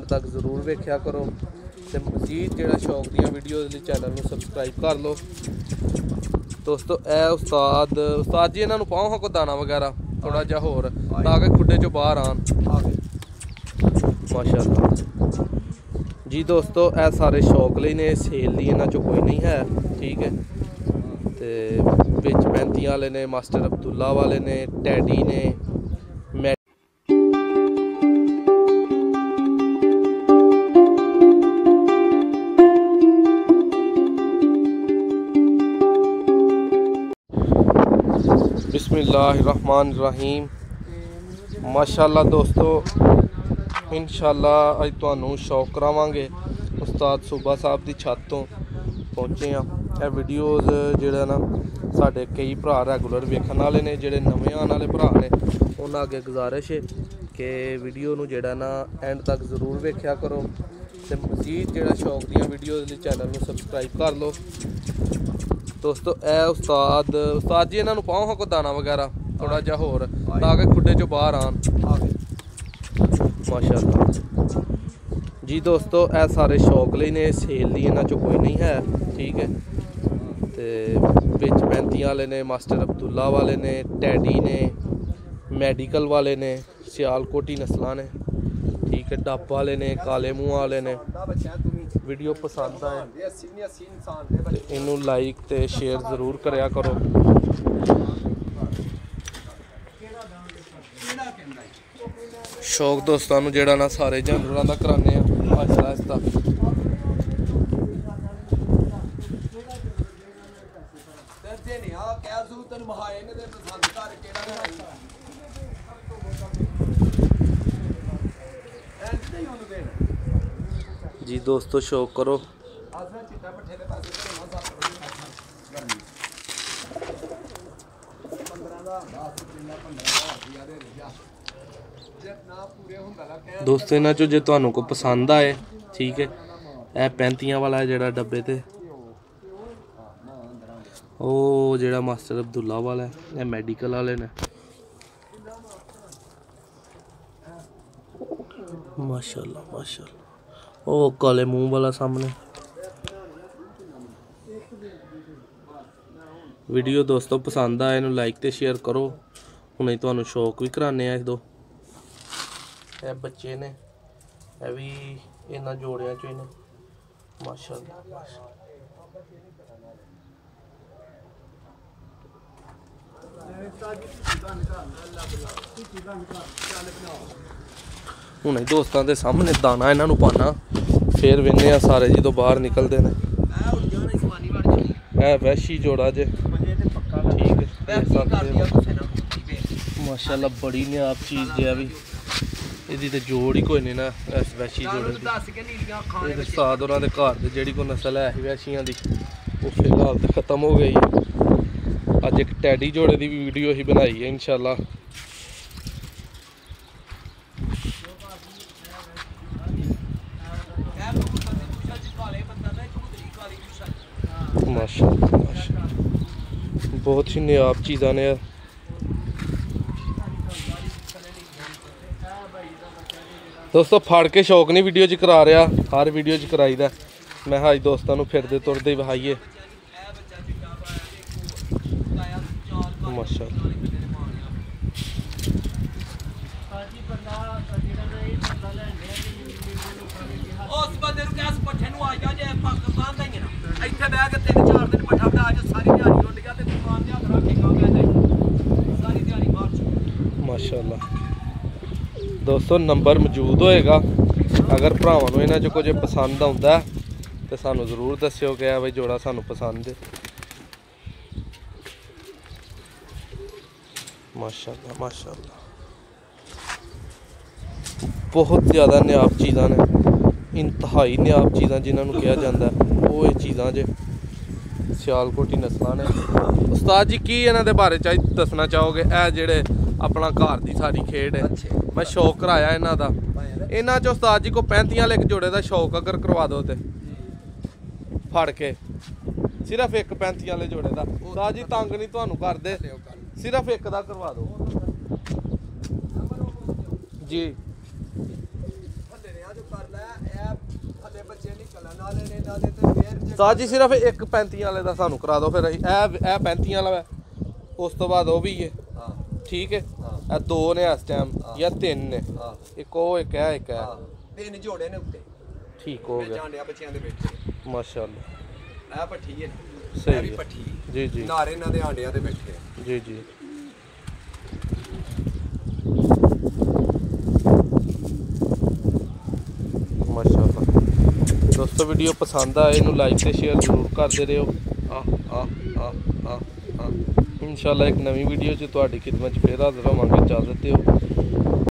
And तक जरूर वेख्या करो ते मजीद जिहड़ा शौक दियां वीडियोज़ लई चैनल नूं सबसक्राइब कर लो। दोस्तों ए उस्ताद जी इन्हां नूं पाओ हां कोई दाना वगैरह थोड़ा जिहा होर ताकि खुड्डे चों बाहर आन। माशाअल्लाह जी दोस्तों ए सारे शौक लई ने, सेल दी इन्हां चों कोई नहीं है, ठीक है। ते विच 35 वाले ने, मास्टर अब्दुल्ला वाले ने, टैडी ने, बिस्मिल्लाहिर्रहमानिर्रहीम। माशाअल्लाह दोस्तों इंशाअल्लाह अज तुहानू शौक करावांगे उस्ताद सूबा साहब दी छत तो पहुँचे हाँ। यह वीडियोज़ जेह्ड़े ना साढ़े कई भरा रैगूलर वेखण वाले ने, जेह्ड़े नवें आने वाले भरा ने उन्हां अगे गुजारिश है कि वीडियो नू जेह्ड़ा ना एंड तक जरूर वेख्या करो ते मजीद जिहड़ा शौक दियां वीडियोज़ लई चैनल नू सबसक्राइब कर लो। दोस्तों ए उस्ताद जी इन्हां नूं पाओ हां कोई दाना वगैरह थोड़ा जिहा होर ताकि खुड्डे चों बाहर आन। माशाअल्लाह जी दोस्तों ए सारे शौक लई ने, सेल दी इन्हां चों कोई नहीं है, ठीक है। ते विच 35 वाले ने, मास्टर अब्दुल्ला वाले ने, टैडी ने, मैडिकल वाले ने, सियालकोटी नस्लां ने, ठीक है। डब वाले ने, काले मूँह वाले ने। वीडियो पसंद आए तो इनू लाइक ते शेयर ज़रूर करया करो। शौक दोस्तों नू जेड़ा ना सारे जानवरों का कराने आहिस्ता आहिस्ता। जी दोस्तों शौक करो। दोस्तों इन्हां चों जे तुहानू कोई पसंद आए, ठीक है। यह 35 वाला है जेड़ा डब्बे ते, ओ जेड़ा मास्टर अब्दुल्ला वाला है, यह मैडिकल वाले ने। माशाअल्लाह माशाअल्लाह ओ काले मूँह वाला सामने। वीडियो दोस्तों पसंद आए इन्हू लाइक ते शेयर करो। हुणे तुहानू शौक भी कराने आ दो। यह बच्चे ने, यह भी इन्हां जोड़ियां चों ने। माशाअल्लाह हुणे दोस्तां दे सामने दाना इन्हां नू पाना, फिर वेने आ सारे जो बाहर निकलते हैं। है वैशी जोड़ा जे, ठीक है। माशाअल्लाह बड़ी नायाब चीज़ जे भी, इहदी ते जोड़ ही कोई नहीं ना इस वैशी जोड़े दी। उस्ताद होरां दे घर दी जेहड़ी कोई नस्ल है वैशियां दी, वो फिलहाल तो खत्म हो गई है। अज एक टैडी जोड़े की भी वीडियो ही बनाई है इंशाअल्लाह। माशाअल्लाह माशाअल्लाह बहुत ही नायाब चीज़ां ने। दोस्तों फड़ के शौक नहीं वीडियो च करा रहा, हर वीडियो च कराई दा। मैं अज दोस्तों नूं फिरदे तुरदे विखाईए। माशाअल्लाह उस बंदे नूं कैस पट्ठे नूं आ जा जे पाकिस्तान दा ही है ना, इत्थे बैठ के 3-4 दिन पट्ठा बना जो सारी दिहाड़ी उड़ गया ते दुकान ते हत्थ रख के गा गया सारी दिहाड़ी बाहर। माशाअल्लाह दोस्तों नंबर मौजूद होएगा, अगर भरावां नूं इन्हां चों कुछ पसंद आउंदा तो सानूं जरूर दस्सिओ कि भाई जोड़ा सानूं पसंद है। माशाअल्लाह माशाअल्लाह बहुत ज़्यादा नायाब चीज़ां ने, इंतहाई नायाब चीज़ां जिन्होंने कहा जाता है वो ये चीज़ां जे सियालकोटी नस्लां ने। उस्ताद जी की इन्हां दे बारे च दसना चाहोगे? ए जेड़े अपना घर दी सारी खेड है, मैं शौक कराया इन्हां दा। इन्हां च उस्ताद जी को 35 वाले एक जोड़े का शौक अगर करवा दो तो फड़ के सिर्फ एक 35 वाले जोड़े का। उस्ताद जी तंग नहीं तुहानू करदे, सिर्फ एक दा करवा दो जी। ਉਸਤਾਦ ਜੀ ਸਿਰਫ ਇੱਕ 35 ਵਾਲੇ ਦਾ ਸਾਨੂੰ ਕਰਾ ਦਿਓ ਫਿਰ ਅਸੀਂ ਇਹ 35 ਵਾਲਾ ਹੈ ਉਸ ਤੋਂ ਬਾਅਦ ਉਹ ਵੀ ਹੈ ਠੀਕ ਹੈ ਇਹ ਦੋ ਨੇ ਇਸ ਟਾਈਮ ਜਾਂ ਤਿੰਨ ਨੇ ਇੱਕ ਉਹ ਇੱਕ ਹੈ ਤਿੰਨ ਜੋੜੇ ਨੇ ਉੱਤੇ ਠੀਕ ਹੋ ਗਿਆ ਜਾਂਡਿਆ ਬੱਚਿਆਂ ਦੇ ਵਿੱਚ ਮਾਸ਼ਾਅੱਲਾ ਇਹ ਪੱਠੀ ਹੈ ਸਹੀ ਇਹ ਵੀ ਹੈ। ਪੱਠੀ ਜੀ ਜੀ ਨਾਰੇ ਇਹਨਾਂ ਦੇ ਆਂਡਿਆਂ ਦੇ ਬੈਠੇ ਜੀ ਜੀ ਮਾਸ਼ਾਅੱਲਾ ਦੋਸਤੋ ਵੀਡੀਓ ਪਸੰਦ ਆਏ ਇਹਨੂੰ ਲਾਈਕ ਤੇ ਸ਼ੇਅਰ ਜ਼ਰੂਰ ਕਰਦੇ ਰਹੋ ਇਨਸ਼ਾਅੱਲਾ ਇੱਕ ਨਵੀਂ ਵੀਡੀਓ 'ਚ ਤੁਹਾਡੀ ਖਿਦਮਤ 'ਚ ਫੇਰ ਹਾਜ਼ਰ ਹੋਵਾਂਗੇ। ਇਜਾਜ਼ਤ ਦਿਓ।